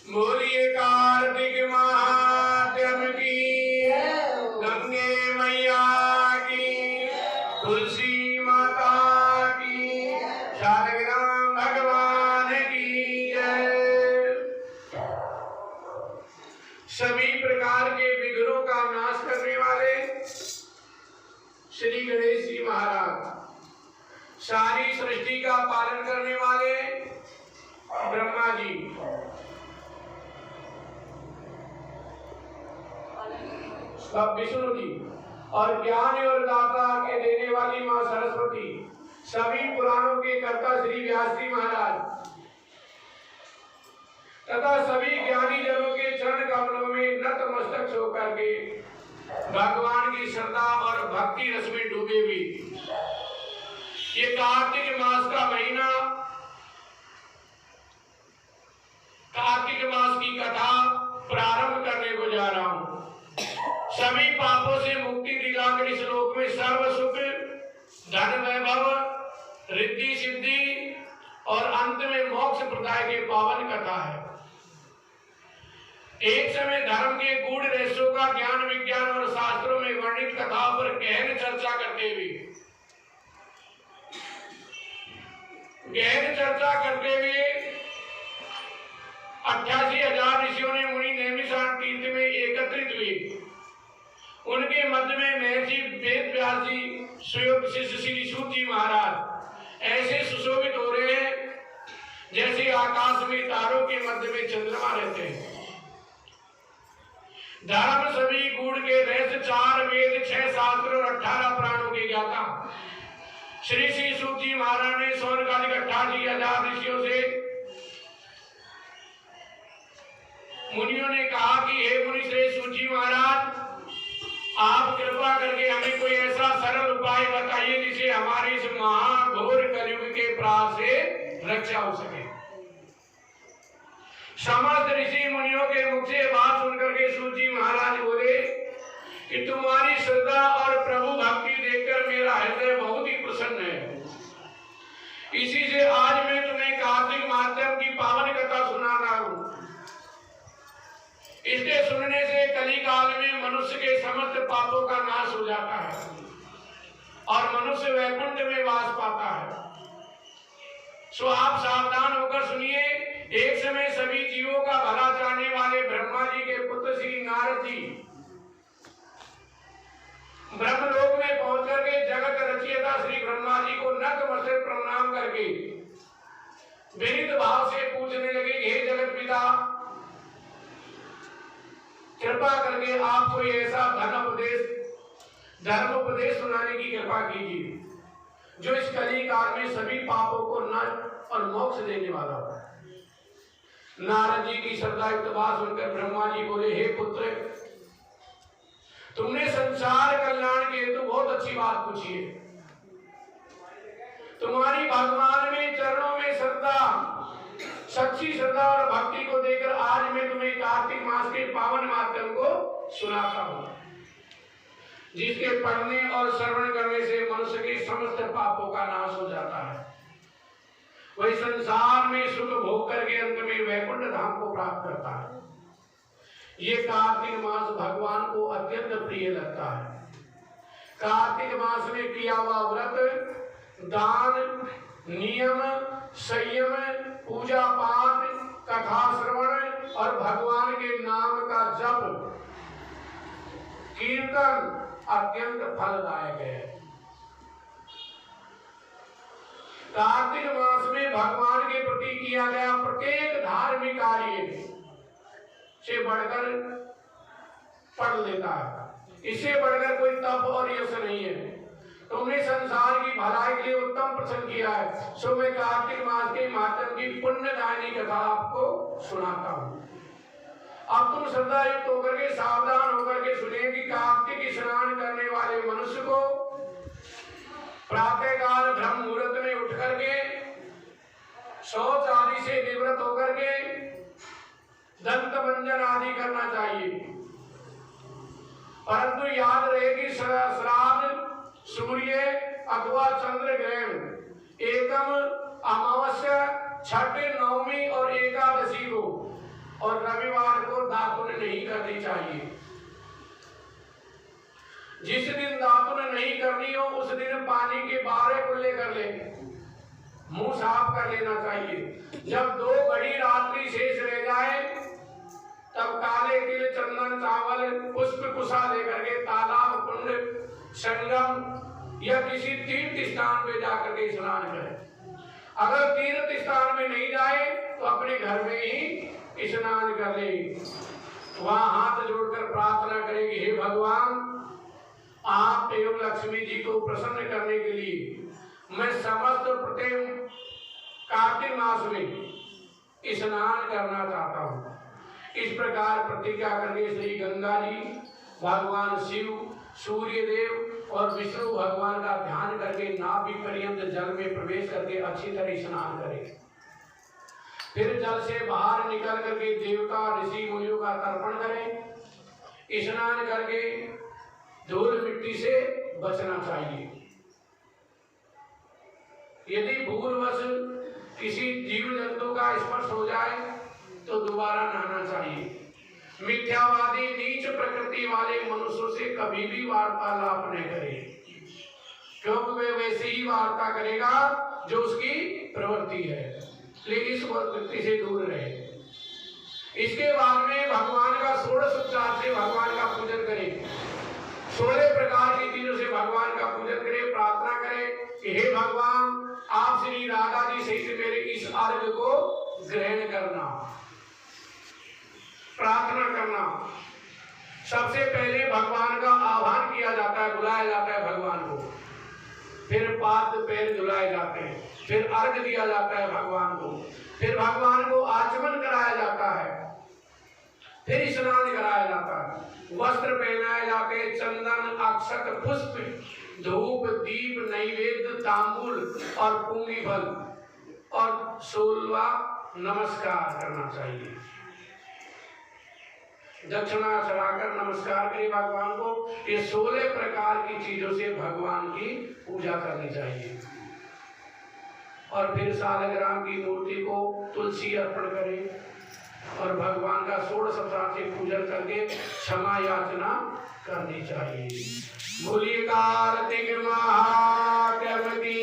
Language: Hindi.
बोलिए कार्तिक महात्म की, गंगे मैया की, तुलसी माता की, शालिग्राम भगवान की जय। सभी प्रकार के विघ्नों का नाश करने वाले श्री गणेश जी महाराज, सारी सृष्टि का पालन करने वाले ब्रह्मा जी, विष्णु जी, और ज्ञान और दाता के देने वाली मां सरस्वती, सभी पुराणों के कर्ता श्री व्यास जी महाराज तथा सभी ज्ञानी जनों के चरण कमलों में नतमस्तक होकर के भगवान की श्रद्धा और भक्ति रस में डूबे हुए ये कार्तिक मास का महीना, कार्तिक मास की कथा प्रारंभ करने को जा रहा हूं। सभी पापों से मुक्ति दिलाकर इस लोक में सर्व सुख, धन वैभव, रिद्धि सिद्धि और अंत में मोक्ष प्रदाय के पावन कथा है। एक समय धर्म के गूढ़ रहस्यों का ज्ञान विज्ञान और शास्त्रों में वर्णित कथाओं पर गहन चर्चा करते हुए 88,000 ऋषियों ने मुनि नैमिषारण्य तीर्थ में एकत्रित हुए। उनके मध्य में महर्षि वेद व्यास जी, स्वयं शिष्य श्री सूत जी महाराज ऐसे सुशोभित हो रहे हैं जैसे आकाश में तारों के मध्य में चंद्रमा रहते हैं। धर्म सभी गूढ़ के रहस्य 4 वेद, 6 शास्त्र और 18 पुराणों के ज्ञाता श्री श्री सूत जी महाराज ने सौनकालिक 88,000 ऋषियों से मुनियों ने कहा कि हे मुनि श्रेष्ठ सूत जी महाराज, आप कृपा करके हमें कोई ऐसा सरल उपाय बताइए जिससे हमारे इस महाघोर कलयुग के प्राण से रक्षा हो सके। समस्त ऋषि मुनियों के मुख से बात सुनकर के सूत जी महाराज बोले कि तुम्हारी श्रद्धा और प्रभु भक्ति देखकर मेरा हृदय बहुत ही प्रसन्न है। इसी से आज मैं तुम्हें कार्तिक माध्यम की पावन कथा सुना रहा हूं। इसके सुनने से कली काल में मनुष्य के समस्त पापों का नाश हो जाता है और मनुष्य वैकुंठ में वास पाता है। सो आप सावधान होकर सुनिए। एक समय सभी जीवों का भला चाहने वाले ब्रह्मा जी के पुत्र श्री नारद जी ब्रह्मलोक में पहुंचकर के जगत रचयिता श्री ब्रह्मा जी को नतमस्तक प्रणाम करके विनीत भाव से पूछने लगे, हे जगत पिता, कृपा करके आप कोई ऐसा धर्म उपदेश सुनाने की कृपा कीजिए जो इस कली काल में सभी पापों को नष्ट और मोक्ष देने वाला हो। नारद जी की श्रद्धायुक्त बात सुनकर ब्रह्मा जी बोले, हे पुत्र, तुमने संसार कल्याण के हेतु बहुत अच्छी बात पूछी है। तुम्हारी भगवान में चरणों में श्रद्धा, सच्ची श्रद्धा और भक्ति को देकर आज मैं तुम्हें कार्तिक मास के पावन माध्यम को सुनाता हूं, जिसके पढ़ने और श्रवण करने से मनुष्य के समस्त पापों का नाश हो जाता है। वही संसार में सुख भोग करके अंत में वैकुंठ धाम को प्राप्त करता है। ये कार्तिक मास भगवान को अत्यंत प्रिय लगता है। कार्तिक मास में किया हुआ व्रत, दान, नियम, संयम, पूजा पाठ, कथा श्रवण और भगवान के नाम का जप, कीर्तन अत्यंत फलदायक है। कार्तिक मास में भगवान के प्रति किया गया प्रत्येक धार्मिक कार्य से बढ़कर फल देता है। इससे बढ़कर कोई तप और यश नहीं है। तुमने संसार की भलाई के लिए उत्तम प्रश्न किया है, सो मैं कार्तिक मास के माध्यम की पुण्यदायिनी कथा आपको सुनाता हूँ। अब तुम श्रद्धायुक्त होकर के सावधान होकर के सुनिए कि कार्तिक स्नान करने वाले मनुष्य को प्रातःकाल ब्रह्म मुहूर्त में उठ करके शौच आदि से निवृत्त होकर के दंत मंजन आदि करना चाहिए। परंतु याद रहे कि श्राद्ध, सूर्य अथवा चंद्र ग्रहण, एकम, अमावस्या, छठ, नवमी और एकादशी और रविवार को दातुन नहीं करनी चाहिए। जिस दिन दातुन नहीं करनी हो उस दिन पानी के 12 कुल्ले कर लेंगे, मुंह साफ कर लेना चाहिए। जब 2 घड़ी रात्रि शेष रह जाए तब काले तिल, चंदन, चावल, पुष्प कुशा लेकर के तालाब, कुंड, संगम या किसी तीर्थ स्थान पे जाकर के स्नान करें। अगर तीर्थ स्थान में नहीं जाए तो अपने घर में ही स्नान कर ले। वहां हाथ जोड़कर प्रार्थना करेंगे, हे भगवान, आप एवं लक्ष्मी जी को प्रसन्न करने के लिए मैं समस्त प्रत्येक कार्तिक मास में स्नान करना चाहता हूँ। इस प्रकार प्रतिज्ञा करके श्री गंगा जी, भगवान शिव, सूर्य देव और विष्णु भगवान का ध्यान करके नाभि पर्यंत जल में प्रवेश करके अच्छी तरह स्नान करें। फिर जल से बाहर निकल करके देवता, ऋषि, मुनियों का तर्पण करें। स्नान करके धूल मिट्टी से बचना चाहिए। यदि भूलवश किसी जीव जंतु का स्पर्श हो जाए तो दोबारा नहाना चाहिए। मिथ्यावादी, नीच प्रकृति वाले मनुष्यों से कभी भी वार्तालाप नहीं करें, क्योंकि वे वैसे ही वार्ता करेगा जो उसकी प्रवृत्ति है, लेकिन इस प्रवृत्ति से दूर रहे। इसके बाद में भगवान का 16 उपचार से भगवान का पूजन करें। 16 प्रकार की चीजों से भगवान का पूजन करें, प्रार्थना करें कि हे भगवान, आप श्री राधा जी सहित मेरे इस अर्घ को ग्रहण करना। प्रार्थना करना, सबसे पहले भगवान का आह्वान किया जाता है, बुलाया जाता है भगवान को। फिर पाद पैर धुलाए जाते हैं, फिर अर्घ दिया जाता है भगवान को, फिर भगवान को आचमन कराया जाता है, फिर स्नान कराया जाता है, वस्त्र पहनाए जाते हैं, चंदन, अक्षत, पुष्प, धूप, दीप, नैवेद्य, तांबूल और पुंगी फल और 16वां नमस्कार करना चाहिए। दक्षिणा चढ़ाकर नमस्कार करें भगवान को। ये 16 प्रकार की चीजों से भगवान की पूजा करनी चाहिए। और फिर सालग्राम की मूर्ति को तुलसी अर्पण करें और भगवान का 16 उपचार से पूजन करके क्षमा याचना करनी चाहिए। बोलिए कार्तिक महात्म की